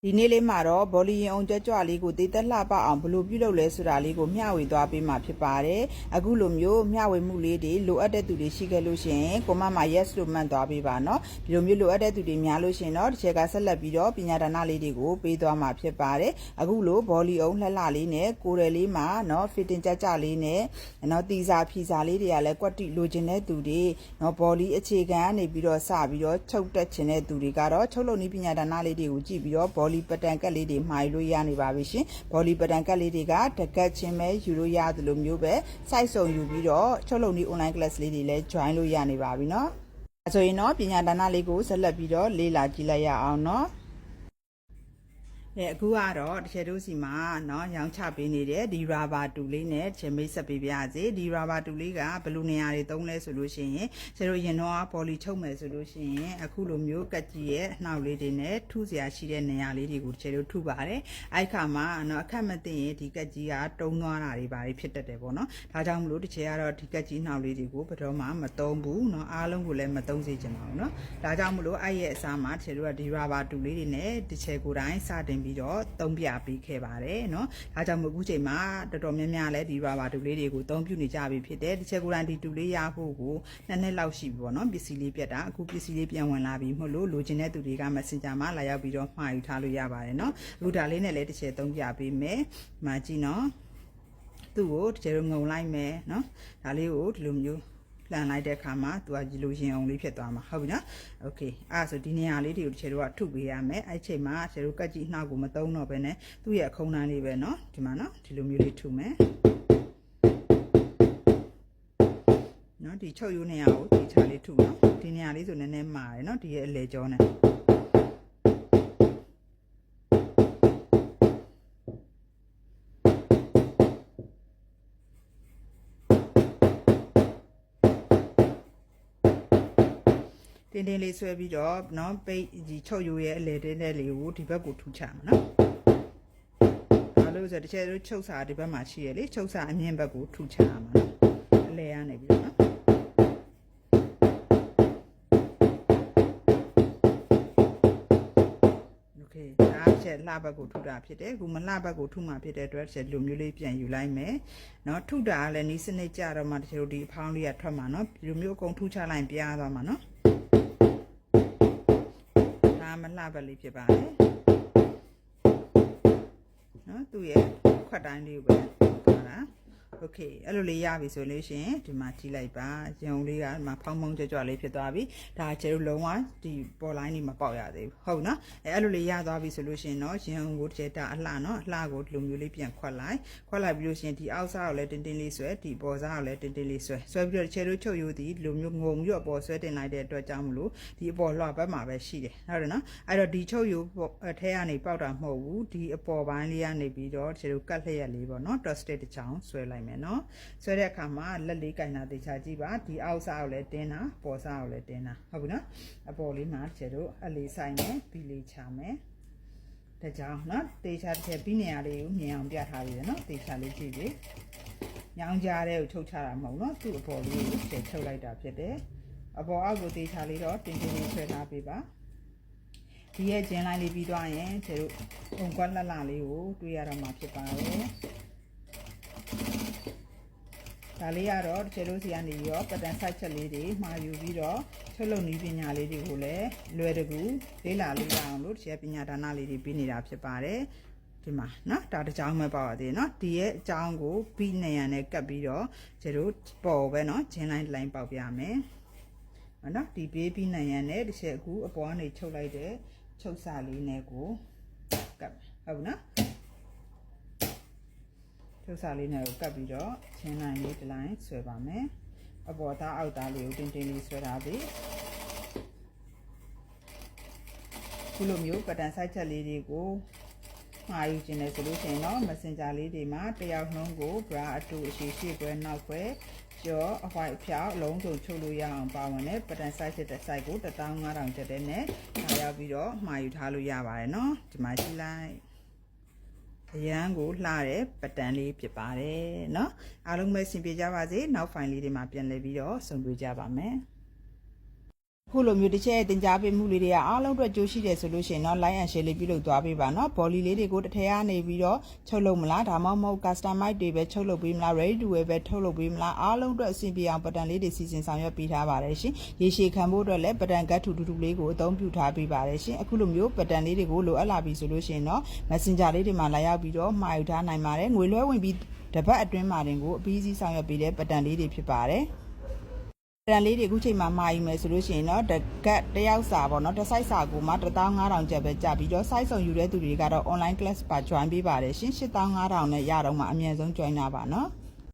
ဒီနေ့လေးမှာတော့ဘောလီရင်အောင်ကြွလေးကိုတည်သက်လှပအောင်ဘယ်လိုပြုလုပ်လဲဆိုတာလေးကိုမျှဝေသွားပေးမှာဖြစ်ပါတယ်အခုလိုမျိုးမျှဝေမှုလေးတွေလိုအပ်တဲ့သူတွေရှိခဲ့လို့ရှိရင်ကိုမမှာ yes လို့မှတ်သွားပေးပါเนาะဒီလိုမျိုးလိုအပ်တဲ့သူတွေများလို့ရှိရင်တော့တစ်ချက်ကဆက်လက်ပြီးတော့ပညာဒါနလေးတွေကိုပေးသွားမှာဖြစ်ပါတယ်အခုလိုဘောလီအောင်လှလှလေးနဲ့ကိုယ်ရယ်လေးမှာเนาะ fitting ကြလေးနဲ့เนาะတီစာဖြီစာလေးတွေကလည်းကွက်တိလိုချင်တဲ့သူတွေเนาะဘောလီအခြေခံကနေပြီးတော့စပြီးတော့ချုပ်တက်ချင်တဲ့သူတွေကတော့ချုပ်လုံနည်းပညာဒါနလေးတွေကိုကြည့်ပြီးတော့ဘောလီပတန်ကက်လေးတွေမှာယူလို့ရနေပါပြီရှင်ဘောလီပတန်ကက်လေးတွေကတကက်ချင်းပဲယူလို့ရတယ်လို့မျိုးပဲ site စုံယူပြီးတော့ချုပ်လုံနည်း online class လေးတွေလည်း join လို့ရနေပါပြီเนาะအဲဆိုရင်တော့ပညာဒါနလေးကိုဆက်လက်ပြီးတော့လေ့လာကြည့်လိုက်ရအောင်เนาะအခုကတော့တစ်ချက်တို့စီမှာเนาะရောင်းချပေးနေတဲ့ဒီ rubber တူလေးနဲ့တစ်ချက်မိတ်ဆက်ပေးပါရစေဒီ rubber တူလေးကဘယ်လိုနေရာတွေသုံးလဲဆိုလို့ရှိရင်ကျတို့ရင်တော့ပေါ်လီချုပ်မယ်ဆိုလို့ရှိရင်အခုလိုမျိုးကက်ကြီးရဲ့နှောက်လေးတွေနဲ့ထုစရာရှိတဲ့နေရာလေးတွေကိုတစ်ချက်တို့ထုပါတယ်အဲ့ခါမှာเนาะအခက်မသိရင်ဒီကက်ကြီးကတုံးသွားတာတွေပါဖြစ်တတ်တယ်ပေါ့เนาะဒါကြောင့်မလို့တစ်ချက်ကတော့ဒီကက်ကြီးနှောက်လေးတွေကိုဘယ်တော့မှမသုံးဘူးเนาะအားလုံးကိုလည်းမသုံးစေချင်ပါဘူးเนาะဒါကြောင့်မလို့အဲ့ရဲ့အစားမှာတစ်ချက်တို့ကဒီ rubber တူလေးတွေနဲ့တစ်ချက်ကိုယ်တိုင်စတင်ပြီးတော့သုံးပြပေးခဲ့ပါတယ်เนาะဒါကြောင့်မို့အခုချိန်မှာတော်တော်များများလဲဒီ rubber တူလေးတွေကိုသုံးပြနေကြပြီဖြစ်တယ်တစ်ချက်ကိုယ်တိုင်ဒီတူလေးရဖို့ကိုနှစ်လောက်ရှိပြီပေါ့เนาะပစ္စည်းလေးပြတ်တာအခုပစ္စည်းလေးပြန်ဝင်လာပြီမဟုတ်လို့လိုချင်တဲ့သူတွေက Messenger မှာလာရောက်ပြီးတော့မှာယူထားလို့ရပါတယ်เนาะအခုဒါလေးနဲ့လည်းတစ်ချက်သုံးပြပေးမယ်မှာကြည့်เนาะသူ့ကိုတစ်ချက်ငုံလိုက်မယ်เนาะဒါလေးကိုဒီလိုမျိုးလှန်လိုက်တဲ့အခါမှာသူကဒီလိုရင်အောင်လေးဖြစ်သွားမှာဟုတ်ပြီနော်โอเคအဲ့ဆိုဒီနေရာလေးတွေကိုတစ်ချက်တော့ထုပေးရမယ်အဲ့ချိန်မှာကျတို့ကက်ကြီးနှောက်ကိုမသုံးတော့ဘဲနဲ့သူ့ရဲ့အခုံးတန်းလေးပဲเนาะဒီမှာเนาะဒီလိုမျိုးလေးထုမယ်เนาะဒီချုပ်ရိုးနေရာကိုဒီချာလေးထုเนาะဒီနေရာလေးဆိုနည်းနည်းမာတယ်เนาะဒီရဲ့အလေကျောနဲ့တင်းလေးဆွဲပြီးတော့เนาะပိတ်ဒီချုပ်ရိုးရဲ့အလေတင်းတဲ့လေးကိုဒီဘက်ကိုထူချမှာเนาะဘာလို့ဆိုတော့တစ်ချက်တို့ချုပ်စာဒီဘက်မှာရှိရလေချုပ်စာအမြင့်ဘက်ကိုထူချမှာเนาะအလေရနေပြီးတော့เนาะโอเคဒါချက်လှဘက်ကိုထူတာဖြစ်တယ်အခုမလှဘက်ကိုထူမှာဖြစ်တဲ့အတွက်ချက်လူမျိုးလေးပြန်ယူလိုက်မယ်เนาะထူတာကလည်းနီးစနစ်ကြတော့မှတချို့ဒီအဖောင်းလေးကထွက်မှာเนาะဒီလိုမျိုးအကုန်ထူချလိုက်ပြားသွားမှာเนาะမလှပလေးဖြစ်ပါတယ်เนาะသူ့ရဲ့ခွက်တိုင်းလေးကိုပဲထားတာโอเคအဲ့လိုလေးရပြီဆိုလို့ရှိရင်ဒီမှာကြည့်လိုက်ပါရုံလေးကဒီမှာဖောင်းဖောင်းကြွကြွလေးဖြစ်သွားပြီဒါကျတို့လုံးဝဒီပေါ်လိုင်းနေမပေါက်ရသေးဘူးဟုတ်နော်အဲ့လိုလေးရသွားပြီဆိုလို့ရှိရင်တော့ရုံကိုတစ်ချက်တာအလှနော်အလှကိုဒီလိုမျိုးလေးပြန်ခွက်လိုက်ပြီးလို့ရှိရင်ဒီအောက်စားကိုလည်းတင်းတင်းလေးဆွဲဒီပေါ်စားကိုလည်းတင်းတင်းလေးဆွဲပြီးတော့ကျတို့ချုပ်ရိုးသည်ဒီလိုမျိုးငုံပြီးတော့ပေါ်ဆွဲတင်လိုက်တဲ့အတွက်ကြောင့်မလို့ဒီအပေါ်လွှတ်ဘက်မှာပဲရှိတယ်ဟုတ်တယ်နော်အဲ့တော့ဒီချုပ်ရိုးအထဲကနေပေါက်တာမဟုတ်ဘူးဒီအပေါ်ပိုင်းလေးကနေပြီးတော့ကျတို့ကတ်လျက်လေးပေါ့နော် toasted တစ်ချောင်းဆွဲလိုက်မယ်နော်ဆွဲတဲ့အခါမှာလက်လေးကင်တာတေချာကြည့်ပါဒီအောက်စားကိုလည်းတင်းတာပေါ်စားကိုလည်းတင်းတာဟုတ်ပြီနော်အပေါ်လေးမှာကျတို့အလေးဆိုင်နဲ့ပြီးလေးချမယ်ဒါကြောင့်နော်တေချာတစ်ချက်ပြီးနေရာလေးကိုမြင်အောင်ပြထားပြီးတယ်နော်တေချာလေးကြည့်ပြီးညောင်းကြားတဲ့ကိုချုပ်ချတာမဟုတ်နော်သူ့အပေါ်လေးကိုချုပ်လိုက်တာဖြစ်တယ်အပေါ်အောက်ကိုတေချာလေးတော့တင်းတင်းလေးဆွဲထားပေးပါဒီရဲ့ကျင်းလိုက်လေးပြီးသွားရင်ကျတို့ုံကွက်လှလှလေးကိုတွေးရတော့မှာဖြစ်ပါတယ်ဒါလေးကတော့တချို့လို့စီကနေရောပတန်ဆိုင်ချက်လေးတွေမှာယူပြီးတော့ချုပ်လုံနည်းပညာလေးတွေကိုလည်းလွယ်တကူလေ့လာလို့ရအောင်လို့တချို့ပညာဒါနလေးတွေပြီးနေတာဖြစ်ပါတယ်ဒီမှာနော်ဒါတစ်ချောင်းပဲပေါ့ရသေးနော်ဒီရဲ့အကြောင်းကိုပြီးနေရနဲ့ကပ်ပြီးတော့ကျတို့ပေါ်ပဲနော်ဂျင်းလိုင်းပေါက်ပြမယ်နော်ဒီပေးပြီးနေရနဲ့တချို့အခုအပေါ်ကနေချုပ်လိုက်တဲ့ချုပ်စာလေးနဲ့ကိုကပ်ဟုတ်နော်ချုပ်စာလေးနဲ့ကိုကပ်ပြီးတော့ချင်းလိုင်းလေးတစ်လိုင်းဆွဲပါမယ်အပေါ်သားအောက်သားလေးကိုတင်းတင်းလေးဆွဲထားပြီခုလိုမျိုးပတန်ဆိုင်ချက်လေးတွေကိုမှာယူခြင်းနဲ့ဆိုလို့ရှိရင်တော့ Messenger လေးတွေမှာတယောက်နှုံးကို bra အတူအရှိရှိပွဲနောက်ပွဲကျော်အဝိုက်ဖြောက်အလုံးစုံချုပ်လို့ရအောင်ပါဝင်တဲ့ပတန်ဆိုင်ချက်တဲ့ site ကို15000ကျပ်တဲ့နဲ့ဒါရောက်ပြီးတော့မှာယူထားလို့ရပါတယ်เนาะဒီမှာကြည့်လိုက်အရန်ကိုလှတဲ့ပတန်လေးဖြစ်ပါတယ်เนาะအားလုံးပဲအဆင်ပြေကြပါစေနောက်ဖိုင်လေးတွေမှာပြန်လည်ပြီးတော့ဆုံတွေ့ကြပါမယ် ခုလိုမျိုးတစ်ချက်တင် जा ပေးမှုလေးတွေကအားလုံးအတွက်ကြိုးရှိတယ်ဆိုလို့ရှိရင်တော့ like and share လေးပြုလုပ်သွားပေးပါနော်ဘော်လီလေးတွေကိုတစ်ထည့်ကနေပြီးတော့ချုပ်လုပ်မလားဒါမှမဟုတ် customize တွေပဲချုပ်လုပ်ပေးမလား ready to wear ပဲထုတ်လုပ်ပေးမလားအားလုံးအတွက်အဆင်ပြေအောင်ပတ်တန်လေးတွေစီစဉ်ဆောင်ရွက်ပေးထားပါတယ်ရှင်ရေရှည်ခံဖို့အတွက်လည်းပတ်တန်ကတ်ထူတူလေးကိုအသုံးပြုထားပေးပါတယ်ရှင်အခုလိုမျိုးပတ်တန်လေးတွေကိုလိုအပ်လာပြီဆိုလို့ရှိရင်တော့ messenger လေးတွေမှာလာရောက်ပြီးတော့မှာယူထားနိုင်ပါတယ်ငွေလွှဲဝင်ပြီးတစ်ပတ်အတွင်းမှာတင်ကိုအပြီးစီးဆောင်ရွက်ပေးတဲ့ပတ်တန်လေးတွေဖြစ်ပါတယ်တန်လေးတွေအခုချိန်မှာမှာယူမယ်ဆိုလို့ရှိရင်တော့တကတ်တယောက်စာပေါ့နော်တစ်ဆိုင်စာကိုမှ15000ကျပ်ပဲကြာပြီးတော့ site ဆောင်ယူတဲ့သူတွေကတော့ online class ပါ join ပေးပါတယ်ရှင်8500နဲ့ရတော့မှအမြဲဆုံး join တာပါနော်